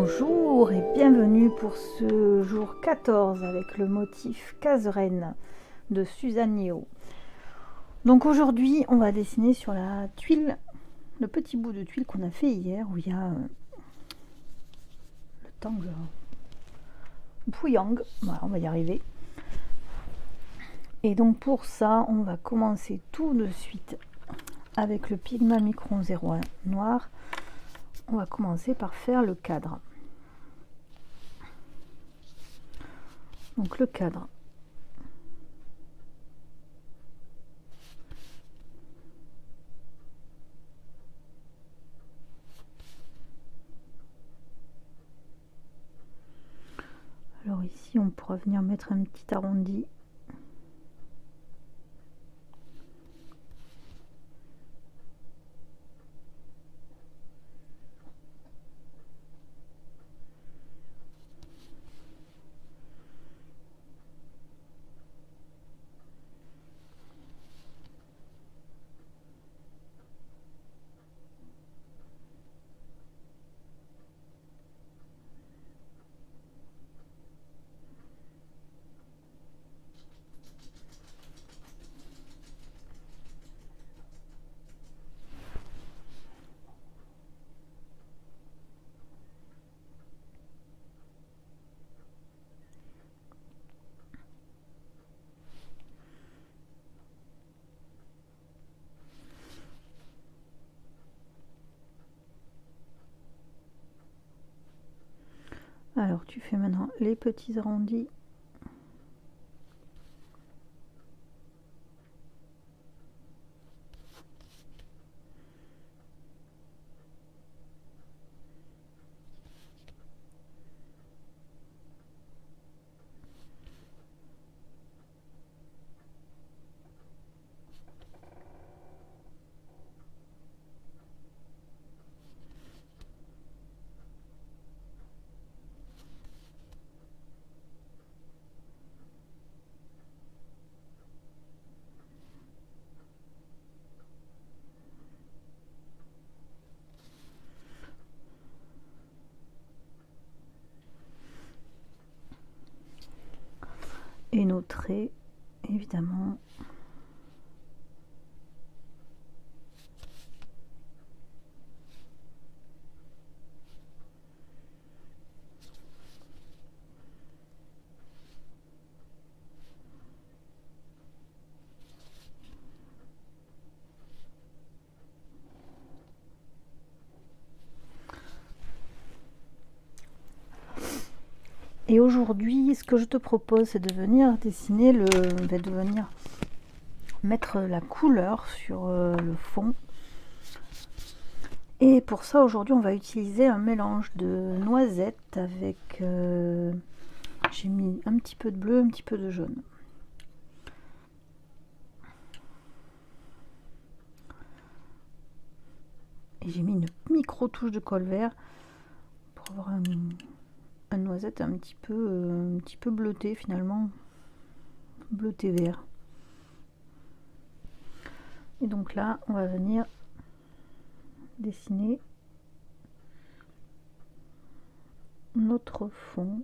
Bonjour et bienvenue pour ce jour 14 avec le motif Case-Reine de Suzanne Yeo. Donc aujourd'hui on va dessiner sur la tuile, le petit bout de tuile qu'on a fait hier où il y a le tangle Puyang, voilà, on va y arriver. Et donc pour ça on va commencer tout de suite avec le Pigma Micron 01 noir. On va commencer par faire le cadre. Donc le cadre, alors ici on pourra venir mettre un petit arrondi. Alors tu fais maintenant les petits arrondis. Et nos traits, évidemment. Et aujourd'hui, ce que je te propose, c'est de venir dessiner de venir mettre la couleur sur le fond. Et pour ça, aujourd'hui, on va utiliser un mélange de noisettes avec... j'ai mis un petit peu de bleu, un petit peu de jaune. Et j'ai mis une micro touche de colle vert pour avoir un noisette un petit peu bleuté finalement, bleuté vert. Et donc là on va venir dessiner notre fond.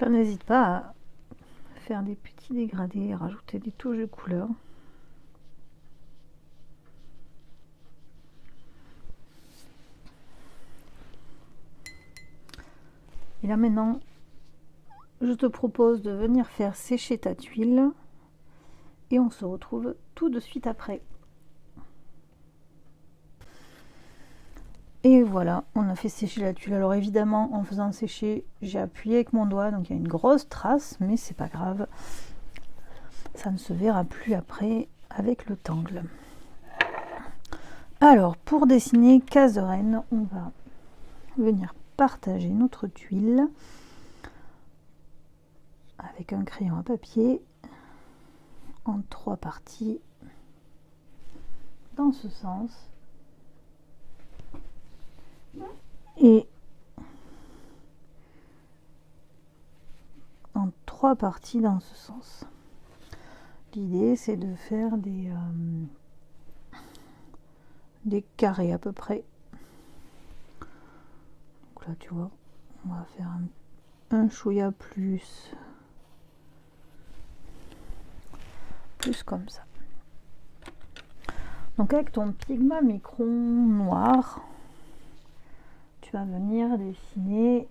là, n'hésite pas à faire des petits dégradés, rajouter des touches de couleur. Et là maintenant, je te propose de venir faire sécher ta tuile et on se retrouve tout de suite après. Et voilà, on a fait sécher la tuile. Alors évidemment, en faisant sécher, j'ai appuyé avec mon doigt, donc il y a une grosse trace, mais c'est pas grave. Ça ne se verra plus après avec le tangle. Alors, pour dessiner case de reine, on va venir partager notre tuile avec un crayon à papier en 3 parties dans ce sens et en 3 parties dans ce sens. L'idée c'est de faire des carrés à peu près. Donc là tu vois, on va faire un chouïa plus comme ça. Donc avec ton Pigma Micron noir, tu vas venir dessiner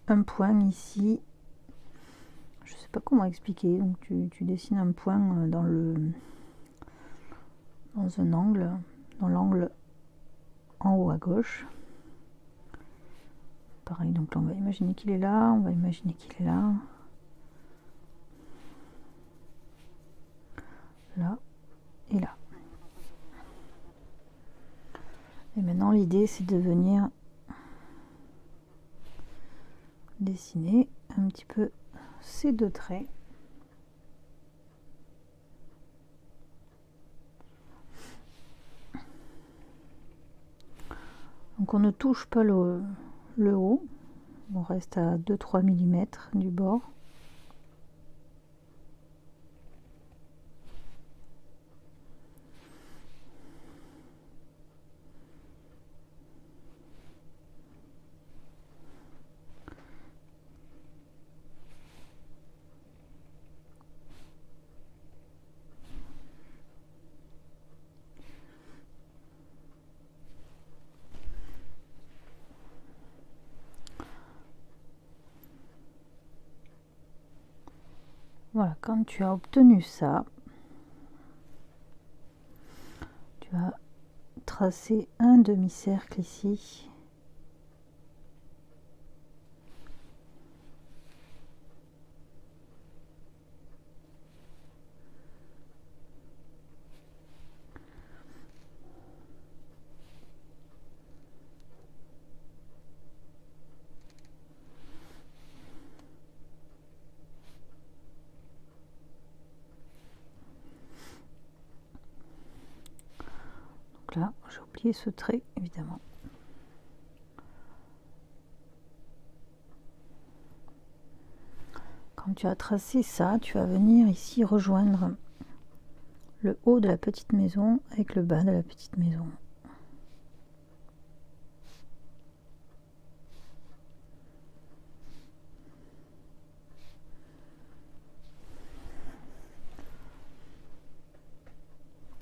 un point ici. Je sais pas comment expliquer. Donc tu dessines un point dans un angle, dans l'angle en haut à gauche. Pareil, donc là on va imaginer qu'il est là, on va imaginer qu'il est là. Là et là. Et maintenant l'idée c'est de venir dessiner un petit peu ces 2 traits. Donc on ne touche pas le haut, on reste à 2-3 mm du bord. Voilà, quand tu as obtenu ça, tu vas tracer un demi-cercle ici. Donc là, j'ai oublié ce trait, évidemment. Quand tu as tracé ça, tu vas venir ici rejoindre le haut de la petite maison avec le bas de la petite maison.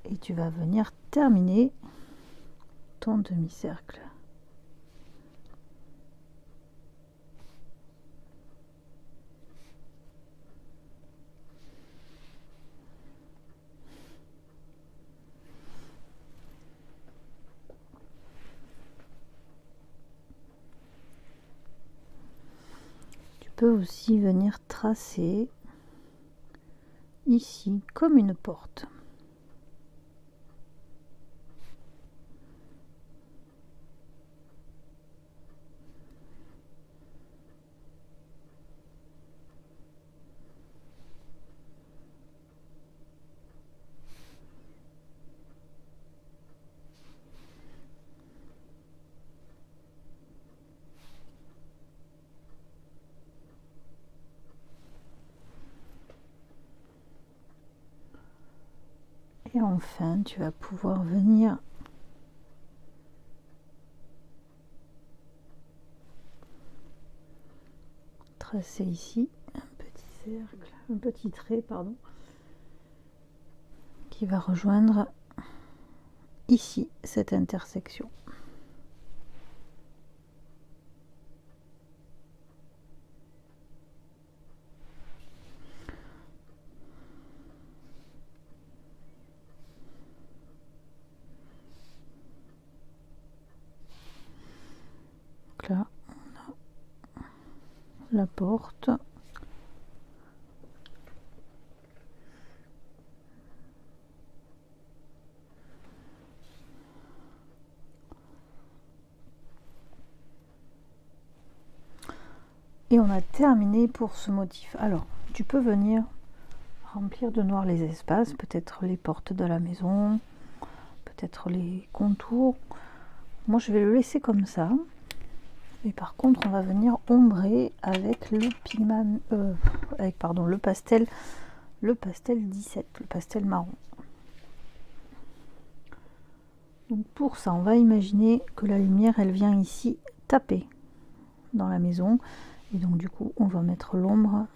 Et tu vas venir terminer ton demi-cercle. Tu peux aussi venir tracer ici comme une porte. Et enfin, tu vas pouvoir venir tracer ici un petit cercle, un petit trait, pardon, qui va rejoindre ici cette intersection. Donc là, on a la porte. Et on a terminé pour ce motif. Alors, tu peux venir remplir de noir les espaces, peut-être les portes de la maison, peut-être les contours. Moi, je vais le laisser comme ça. Et par contre, on va venir ombrer avec le pigment, le pastel 17, le pastel marron. Donc pour ça, on va imaginer que la lumière, elle vient ici taper dans la maison. Et donc du coup, on va mettre l'ombre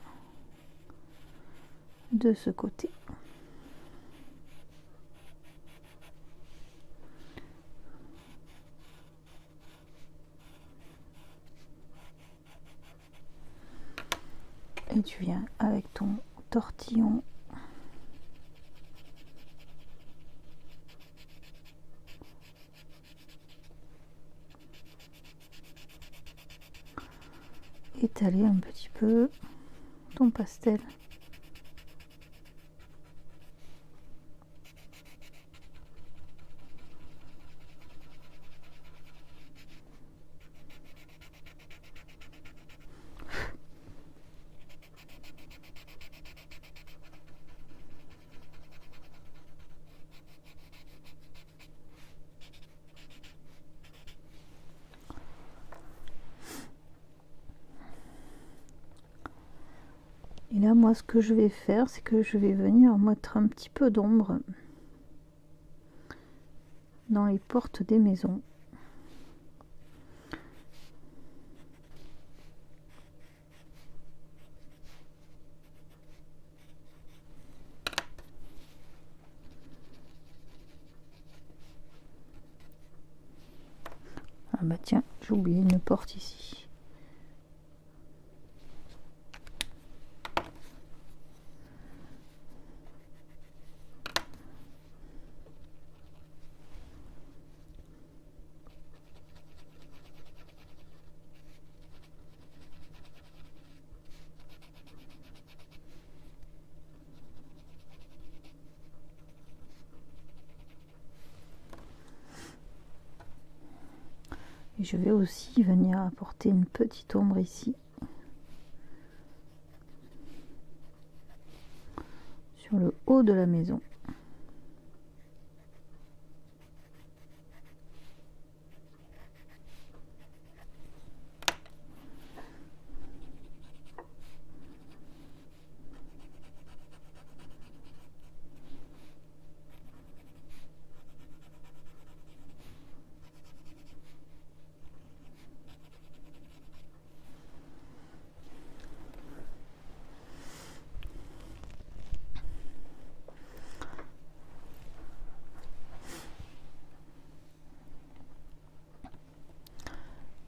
de ce côté. Et tu viens avec ton tortillon étaler un petit peu ton pastel. Et là, moi, ce que je vais faire, c'est que je vais venir mettre un petit peu d'ombre dans les portes des maisons. Ah bah tiens, j'ai oublié une porte ici. Et je vais aussi venir apporter une petite ombre ici. Sur le haut de la maison.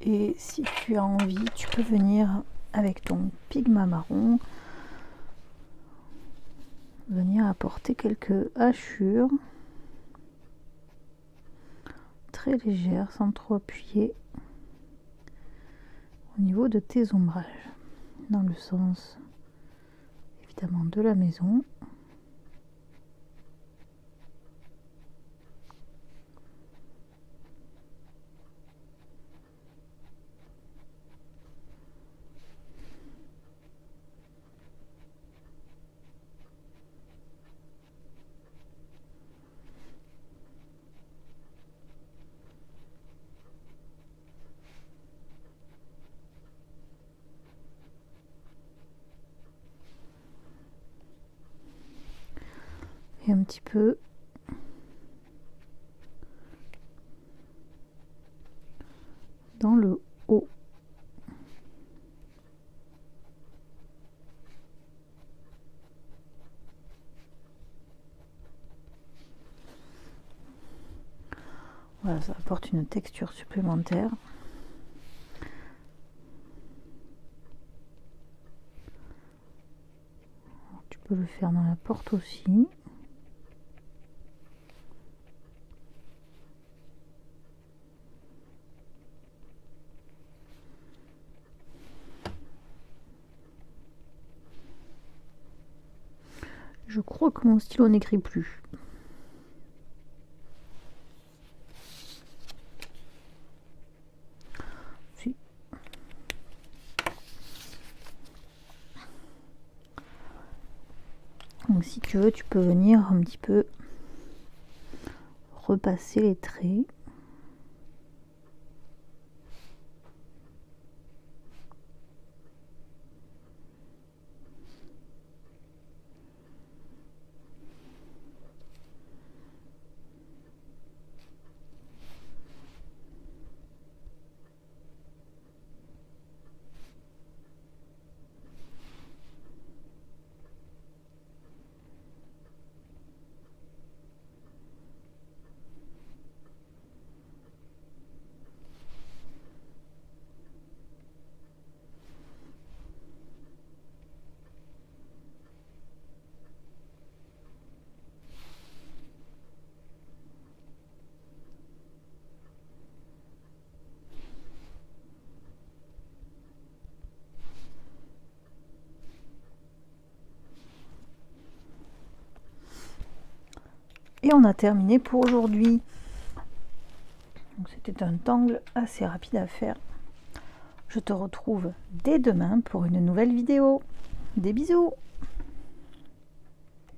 Et si tu as envie, tu peux venir avec ton pigment marron, venir apporter quelques hachures très légères, sans trop appuyer, au niveau de tes ombrages, dans le sens évidemment de la maison. Et un petit peu dans le haut. Voilà, ça apporte une texture supplémentaire. Tu peux le faire dans la porte aussi. Je crois que mon stylo n'écrit plus. Si. Donc si tu veux, tu peux venir un petit peu repasser les traits. Et on a terminé pour aujourd'hui. C'était un tangle assez rapide à faire. Je te retrouve dès demain pour une nouvelle vidéo. Des bisous!